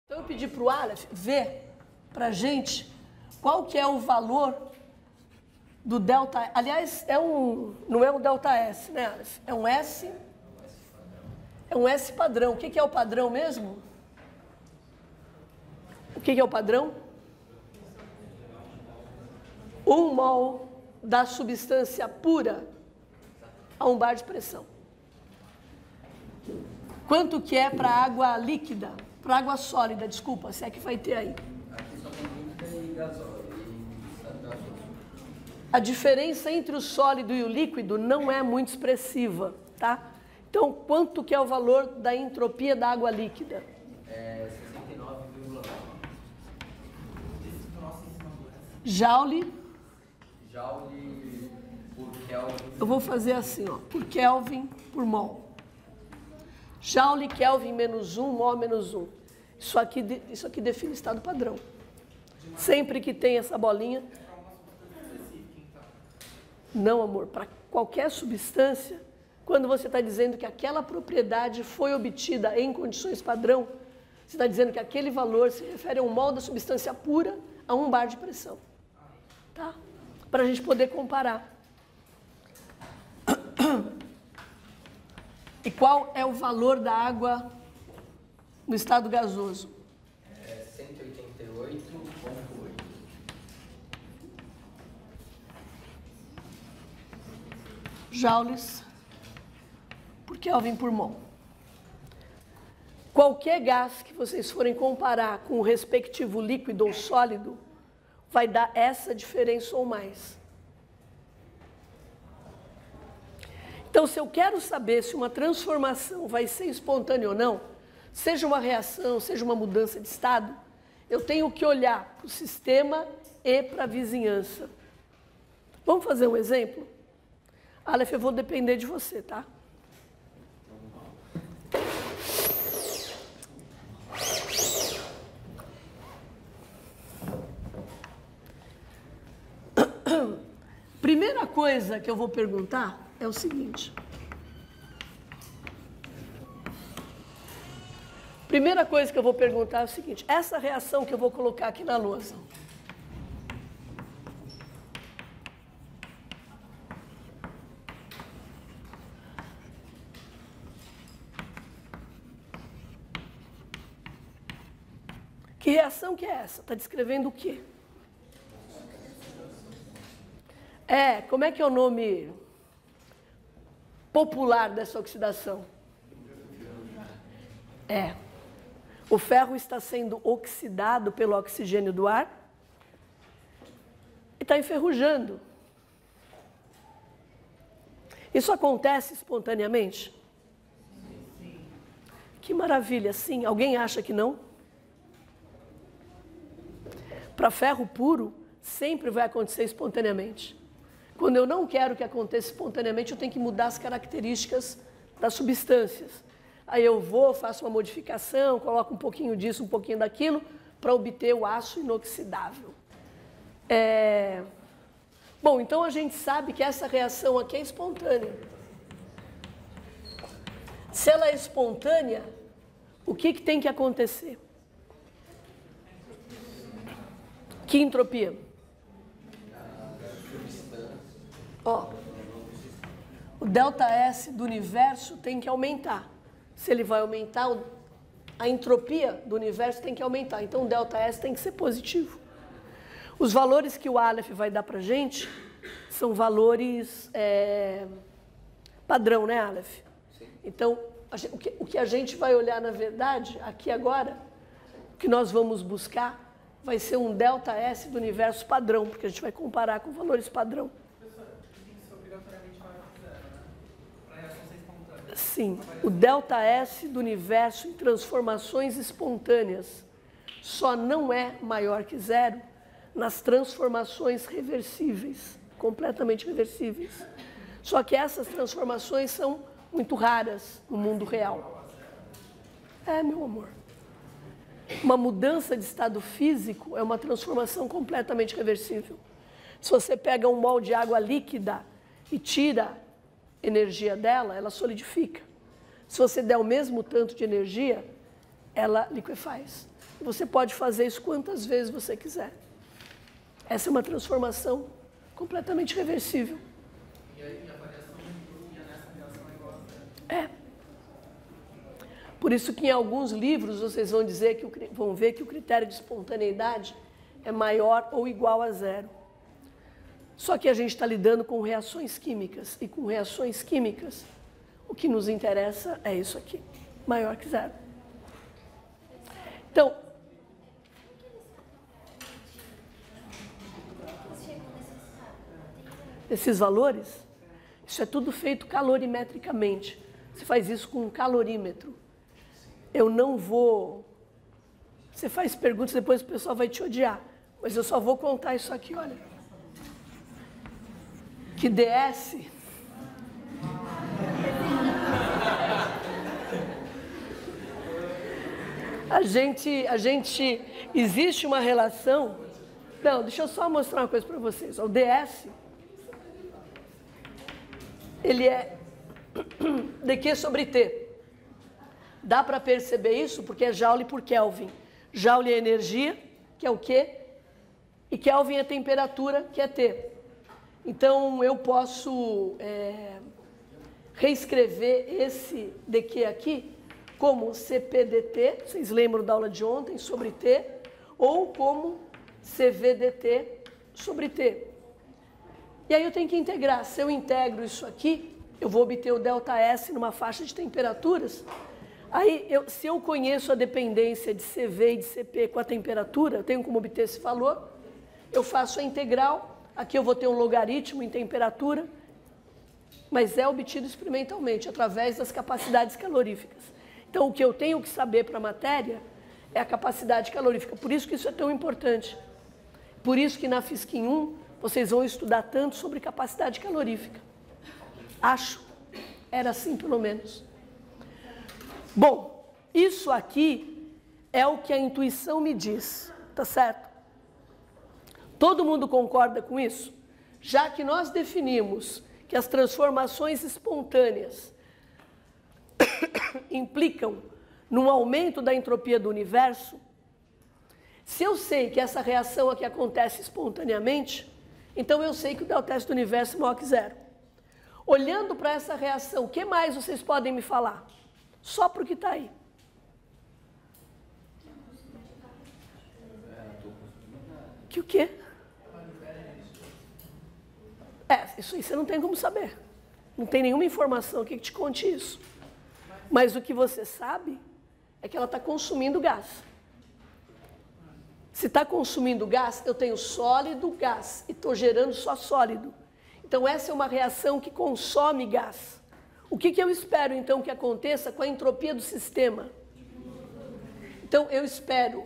Então eu pedi para o Aleph ver para a gente qual que é o valor do delta. Aliás, não é um delta S, né, Aleph? É um S padrão. O que é o padrão mesmo? O que é o padrão? 1 mol da substância pura a 1 bar de pressão. Quanto que é para água líquida? Para água sólida, desculpa, se é que vai ter aí. Aqui só tem líquida e gasóleo. A diferença entre o sólido e o líquido não é muito expressiva, tá? Então, quanto que é o valor da entropia da água líquida? É 69,9. Joule por Kelvin. Eu vou fazer assim, ó, por Kelvin por mol. Joule, Kelvin menos 1, mol menos 1. Isso aqui define estado padrão. Sempre que tem essa bolinha... Não, amor, para qualquer substância, quando você está dizendo que aquela propriedade foi obtida em condições padrão, você está dizendo que aquele valor se refere a um mol da substância pura a 1 bar de pressão. Tá? Para a gente poder comparar. E qual é o valor da água no estado gasoso? É 188,8. Joules por Kelvin por mol. Qualquer gás que vocês forem comparar com o respectivo líquido ou sólido, vai dar essa diferença ou mais. Então, se eu quero saber se uma transformação vai ser espontânea ou não, seja uma reação, seja uma mudança de estado, eu tenho que olhar para o sistema e para a vizinhança. Vamos fazer um exemplo? Aleph, eu vou depender de você, tá? Primeira coisa que eu vou perguntar é o seguinte. Primeira coisa que eu vou perguntar é o seguinte. Essa reação que eu vou colocar aqui na lousa. Que reação que é essa? Está descrevendo o quê? Como é que é o nome popular dessa oxidação? O ferro está sendo oxidado pelo oxigênio do ar e está enferrujando. Isso acontece espontaneamente? Sim. Que maravilha, sim. Alguém acha que não? Para ferro puro, sempre vai acontecer espontaneamente. Quando eu não quero que aconteça espontaneamente, eu tenho que mudar as características das substâncias. Aí eu vou, faço uma modificação, coloco um pouquinho disso, um pouquinho daquilo, para obter o aço inoxidável. Bom, então a gente sabe que essa reação aqui é espontânea. Se ela é espontânea, o que tem que acontecer? Que entropia? O delta S do universo tem que aumentar. Se ele vai aumentar, a entropia do universo tem que aumentar. Então, o delta S tem que ser positivo. Os valores que o Aleph vai dar para a gente são valores padrão, né, Aleph? Sim. Então, o que a gente vai olhar, na verdade, aqui agora, o que nós vamos buscar vai ser um delta S do universo padrão, porque a gente vai comparar com valores padrão. Professor, tem que ser obrigatoriamente maior que 0, né? Para a reação ser espontânea. Sim, o delta S do universo em transformações espontâneas só não é maior que 0 nas transformações reversíveis, completamente reversíveis. Só que essas transformações são muito raras no mundo real. Meu amor. Uma mudança de estado físico é uma transformação completamente reversível. Se você pega um molde de água líquida e tira energia dela, ela solidifica. Se você der o mesmo tanto de energia, ela liquefaz. Você pode fazer isso quantas vezes você quiser. Essa é uma transformação completamente reversível. E a variação de entropia nessa reação é igual a zero. É. Por isso que em alguns livros vocês vão dizer vão ver que o critério de espontaneidade é maior ou igual a zero. Só que a gente está lidando com reações químicas, e com reações químicas, o que nos interessa é isso aqui, maior que zero. Então, esses valores, isso é tudo feito calorimetricamente. Você faz isso com um calorímetro. Eu não vou... Você faz perguntas, depois o pessoal vai te odiar. Mas eu só vou contar isso aqui, olha. Que DS... Existe uma relação... Não, deixa eu só mostrar uma coisa para vocês. O DS, ele é dq sobre T. Dá para perceber isso porque é Joule por Kelvin. Joule é energia, que é o Q, e Kelvin é temperatura, que é T. Então, eu posso reescrever esse dq aqui como CPDT, vocês lembram da aula de ontem, sobre T, ou como CVDT sobre T. E aí eu tenho que integrar. Se eu integro isso aqui, eu vou obter o ΔS numa faixa de temperaturas. Aí, se eu conheço a dependência de CV e de CP com a temperatura, eu tenho como obter esse valor, eu faço a integral, aqui eu vou ter um logaritmo em temperatura, mas é obtido experimentalmente, através das capacidades caloríficas. Então, o que eu tenho que saber para a matéria é a capacidade calorífica. Por isso que isso é tão importante. Por isso que na Fisquim 1, vocês vão estudar tanto sobre capacidade calorífica. Acho. Era assim, pelo menos. Bom, isso aqui é o que a intuição me diz, tá certo? Todo mundo concorda com isso? Já que nós definimos que as transformações espontâneas implicam num aumento da entropia do universo, se eu sei que essa reação aqui acontece espontaneamente, então eu sei que o ΔS do universo é maior que zero. Olhando para essa reação, o que mais vocês podem me falar? Só para o que está aí. Que o quê? Isso aí você não tem como saber. Não tem nenhuma informação aqui que te conte isso. Mas o que você sabe é que ela está consumindo gás. Se está consumindo gás, eu tenho sólido, gás, e estou gerando só sólido. Então, essa é uma reação que consome gás. O que eu espero, então, que aconteça com a entropia do sistema? Então, eu espero,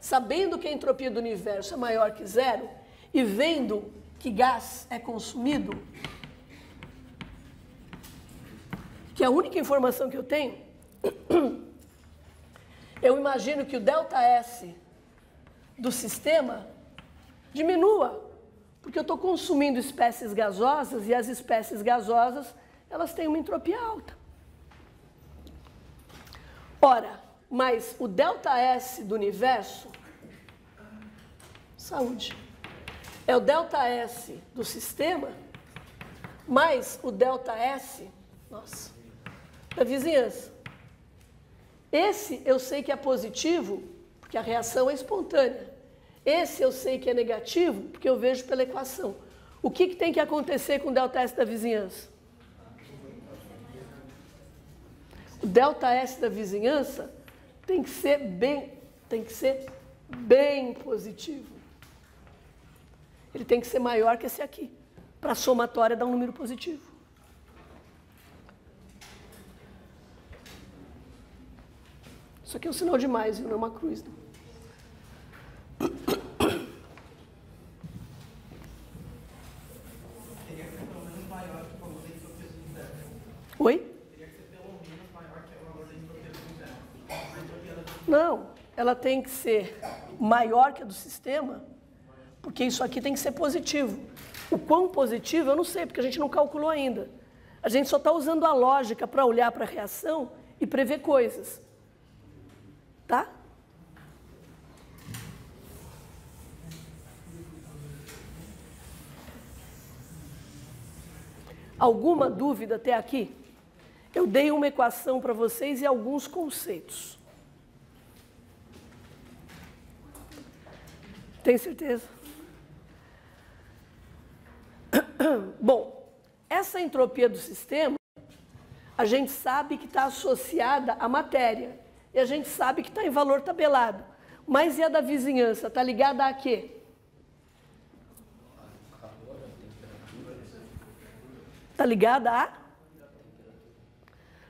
sabendo que a entropia do universo é maior que zero, e vendo que gás é consumido, que é a única informação que eu tenho, eu imagino que o ΔS do sistema diminua, porque eu estou consumindo espécies gasosas, e as espécies gasosas, elas têm uma entropia alta. Ora, mas o ΔS do universo, saúde, é o ΔS do sistema, mais o ΔS, da vizinhança. Esse eu sei que é positivo, porque a reação é espontânea. Esse eu sei que é negativo, porque eu vejo pela equação. O que tem que acontecer com o ΔS da vizinhança? O ΔS da vizinhança tem que ser bem positivo. Ele tem que ser maior que esse aqui, para a somatória dar um número positivo. Isso aqui é um sinal de mais, não é uma cruz. Não. Teria que ser pelo menos maior que o valor da entropia do universo. Oi? Teria que ser pelo menos maior que o valor da entropia do universo. Não, ela tem que ser maior que a do sistema, porque isso aqui tem que ser positivo. O quão positivo eu não sei, porque a gente não calculou ainda. A gente só está usando a lógica para olhar para a reação e prever coisas. Tá? Alguma dúvida até aqui? Eu dei uma equação para vocês e alguns conceitos. Tem certeza? Bom, essa entropia do sistema, a gente sabe que está associada à matéria. E a gente sabe que está em valor tabelado. Mas e a da vizinhança? Está ligada a quê? Está ligada a?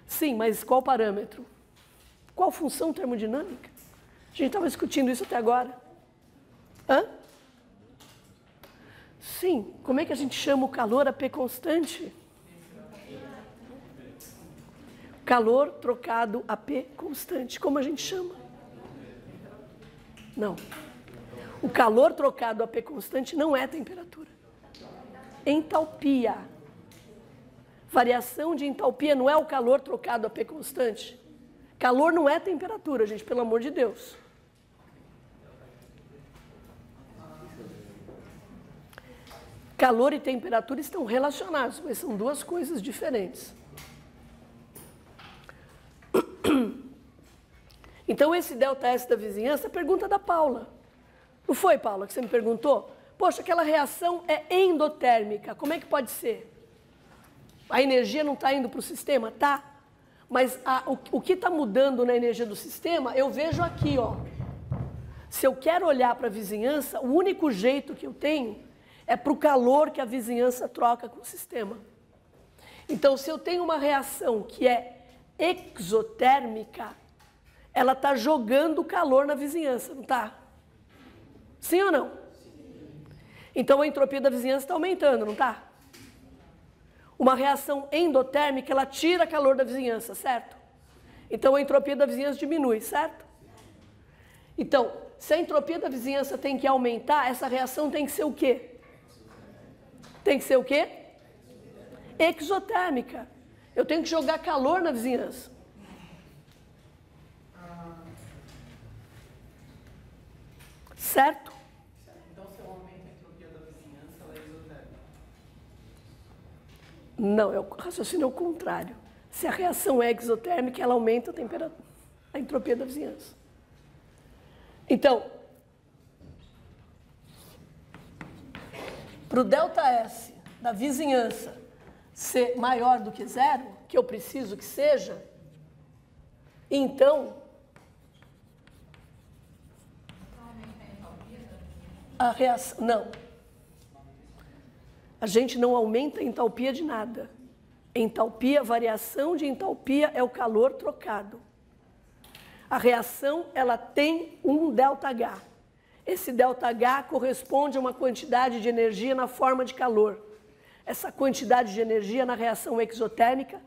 Sim, mas qual parâmetro? Qual função termodinâmica? A gente estava discutindo isso até agora. Hã? Sim, como é que a gente chama o calor a P constante? Calor trocado a P constante. Como a gente chama? Não. O calor trocado a P constante não é temperatura. Entalpia. Variação de entalpia não é o calor trocado a P constante. Calor não é temperatura, gente, pelo amor de Deus. Calor e temperatura estão relacionados, mas são duas coisas diferentes. Então, esse ΔS da vizinhança é pergunta da Paula. Não foi, Paula, que você me perguntou? Poxa, aquela reação é endotérmica, como é que pode ser? A energia não está indo para o sistema? Tá. Mas o que está mudando na energia do sistema, eu vejo aqui, ó. Se eu quero olhar para a vizinhança, o único jeito que eu tenho é para o calor que a vizinhança troca com o sistema. Então, se eu tenho uma reação que é exotérmica, ela está jogando calor na vizinhança, não está? Sim ou não? Então, a entropia da vizinhança está aumentando, não está? Uma reação endotérmica, ela tira calor da vizinhança, certo? Então, a entropia da vizinhança diminui, certo? Então, se a entropia da vizinhança tem que aumentar, essa reação tem que ser o quê? Tem que ser o quê? Exotérmica. Eu tenho que jogar calor na vizinhança. Certo? Então, se eu aumento a entropia da vizinhança, ela é exotérmica? Não, o raciocínio é o contrário. Se a reação é exotérmica, ela aumenta a temperatura, a entropia da vizinhança. Então, para o ΔS da vizinhança ser maior do que zero, que eu preciso que seja, então a reação... Não. A gente não aumenta a entalpia de nada. Entalpia, variação de entalpia é o calor trocado. A reação, ela tem um ΔH. Esse ΔH corresponde a uma quantidade de energia na forma de calor. Essa quantidade de energia na reação exotérmica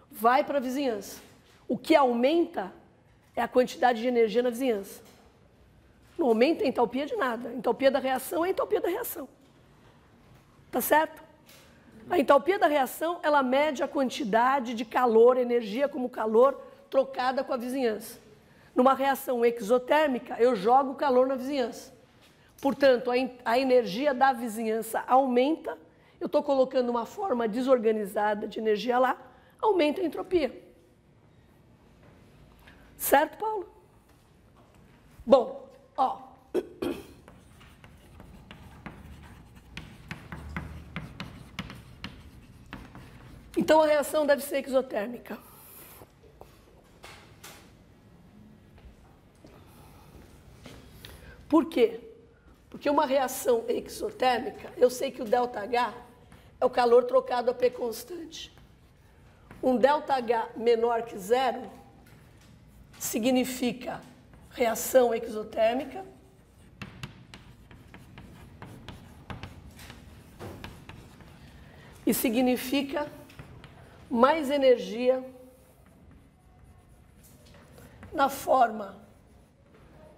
vai para a vizinhança. O que aumenta é a quantidade de energia na vizinhança. Não aumenta a entalpia de nada. A entalpia da reação é a entalpia da reação. Tá certo? A entalpia da reação, ela mede a quantidade de calor, energia como calor, trocada com a vizinhança. Numa reação exotérmica, eu jogo calor na vizinhança. Portanto, a energia da vizinhança aumenta, eu estou colocando uma forma desorganizada de energia lá, aumenta a entropia. Certo, Paulo? Bom, ó. Então, a reação deve ser exotérmica. Por quê? Porque uma reação exotérmica, eu sei que o ΔH é o calor trocado a P constante. Um ΔH menor que zero significa reação exotérmica. E significa mais energia na forma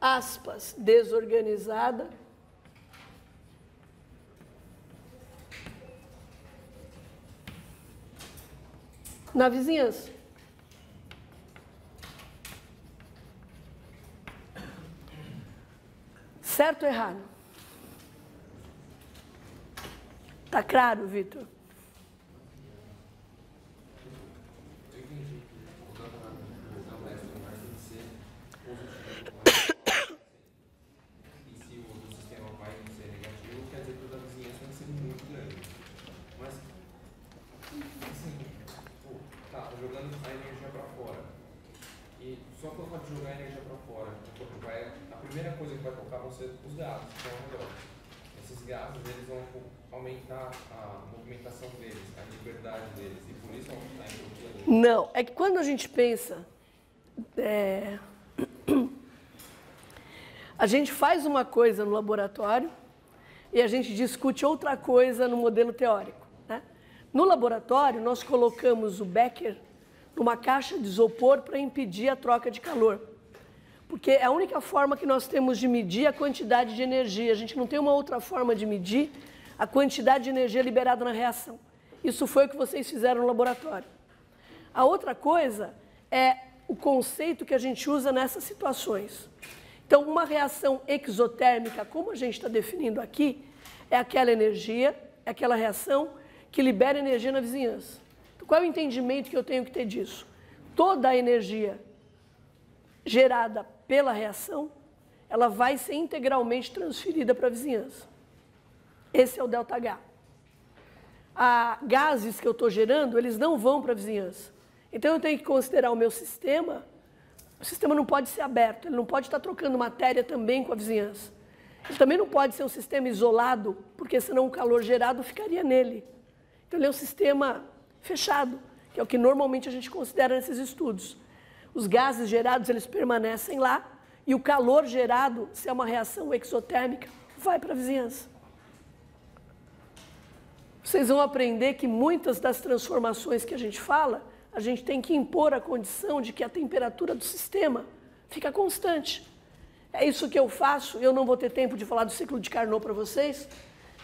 aspas, desorganizada, na vizinhança. Certo ou errado? Tá claro, Vitor? Eu entendi que o campeonato vai ser positivo, e se o sistema vai ser negativo, quer dizer que o da vizinhança tem que ser muito grande. Mas, assim, pô, tá jogando a energia para fora. E só pelo fato de jogar a energia para fora, a primeira coisa que vai tocar vão ser os gases que estão ao redor. Esses gases, eles vão aumentar a movimentação deles, a liberdade deles, e por isso aumentar a entropia deles. Não, é que quando a gente pensa, a gente faz uma coisa no laboratório e a gente discute outra coisa no modelo teórico, né? No laboratório, nós colocamos o Becker numa caixa de isopor para impedir a troca de calor. Porque é a única forma que nós temos de medir a quantidade de energia. A gente não tem uma outra forma de medir a quantidade de energia liberada na reação. Isso foi o que vocês fizeram no laboratório. A outra coisa é o conceito que a gente usa nessas situações. Então, uma reação exotérmica, como a gente está definindo aqui, é aquela energia, é aquela reação que libera energia na vizinhança. Então, qual é o entendimento que eu tenho que ter disso? Toda a energia gerada pela reação, ela vai ser integralmente transferida para a vizinhança. Esse é o ΔH. Gases que eu estou gerando, eles não vão para a vizinhança. Então, eu tenho que considerar o meu sistema. O sistema não pode ser aberto, ele não pode estar trocando matéria também com a vizinhança. Ele também não pode ser um sistema isolado, porque senão o calor gerado ficaria nele. Então, ele é um sistema fechado, que é o que normalmente a gente considera nesses estudos. Os gases gerados, eles permanecem lá, e o calor gerado, se é uma reação exotérmica, vai para a vizinhança. Vocês vão aprender que muitas das transformações que a gente fala, a gente tem que impor a condição de que a temperatura do sistema fica constante. É isso que eu faço, eu não vou ter tempo de falar do ciclo de Carnot para vocês,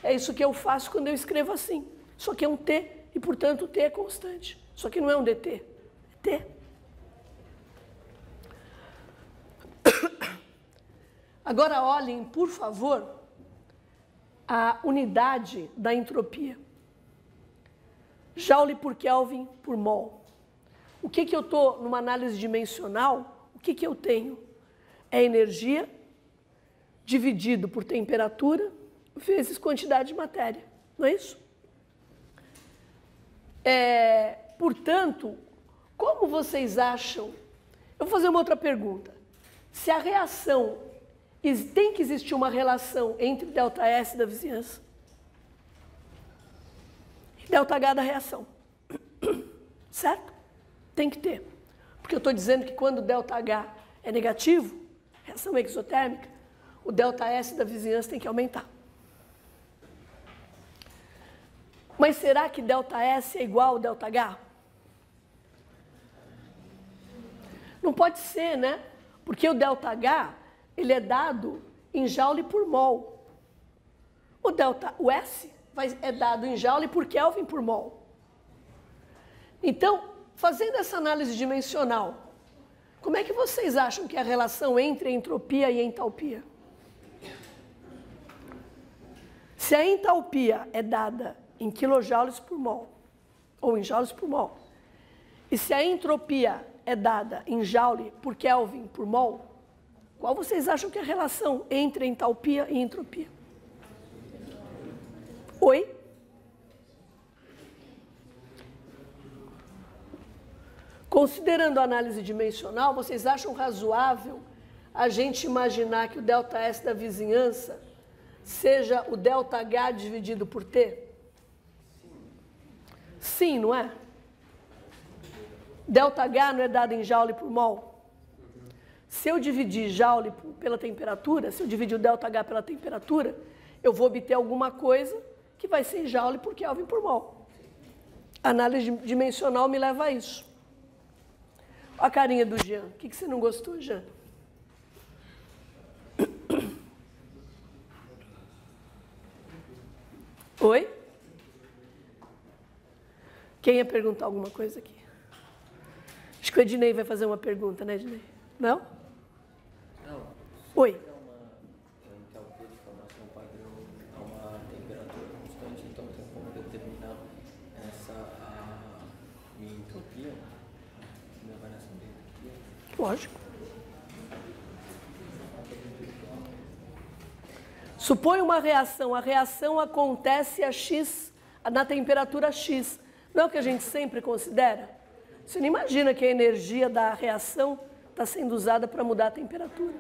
é isso que eu faço quando eu escrevo assim. Isso aqui é um T, e portanto o T é constante. Isso aqui não é um DT, é T. Agora olhem, por favor, a unidade da entropia. Joule por Kelvin por mol. O que eu estou, numa análise dimensional, o que eu tenho? É energia dividido por temperatura vezes quantidade de matéria, não é isso? Portanto, como vocês acham... Eu vou fazer uma outra pergunta. Se a reação... Tem que existir uma relação entre ΔS da vizinhança e ΔH da reação. Certo? Tem que ter. Porque eu estou dizendo que quando o ΔH é negativo, reação exotérmica, o ΔS da vizinhança tem que aumentar. Mas será que ΔS é igual ao ΔH? Não pode ser, né? Porque o ΔH... ele é dado em Joule por mol. O S é dado em Joule por Kelvin por mol. Então, fazendo essa análise dimensional, como é que vocês acham que é a relação entre entropia e entalpia? Se a entalpia é dada em quilojoules por mol, ou em joules por mol, e se a entropia é dada em Joule por Kelvin por mol, qual vocês acham que é a relação entre entalpia e entropia? Oi? Considerando a análise dimensional, vocês acham razoável a gente imaginar que o ΔS da vizinhança seja o ΔH dividido por T? Sim, não é? ΔH não é dado em Joule por mol? Se eu dividir Joule pela temperatura, se eu dividir o ΔH pela temperatura, eu vou obter alguma coisa que vai ser Joule por Kelvin por mol. A análise dimensional me leva a isso. Olha a carinha do Jean. O que você não gostou, Jean? Oi? Quem ia perguntar alguma coisa aqui? Acho que o Ednei vai fazer uma pergunta, né, Ednei? Não? Não. Oi. É uma entalpia de formação padrão a uma temperatura constante, então tem como determinar essa minha entropia, minha variação de entropia. Lógico. Supõe uma reação. A reação acontece a X, na temperatura X. Não é o que a gente sempre considera? Você não imagina que a energia da reação está sendo usada para mudar a temperatura.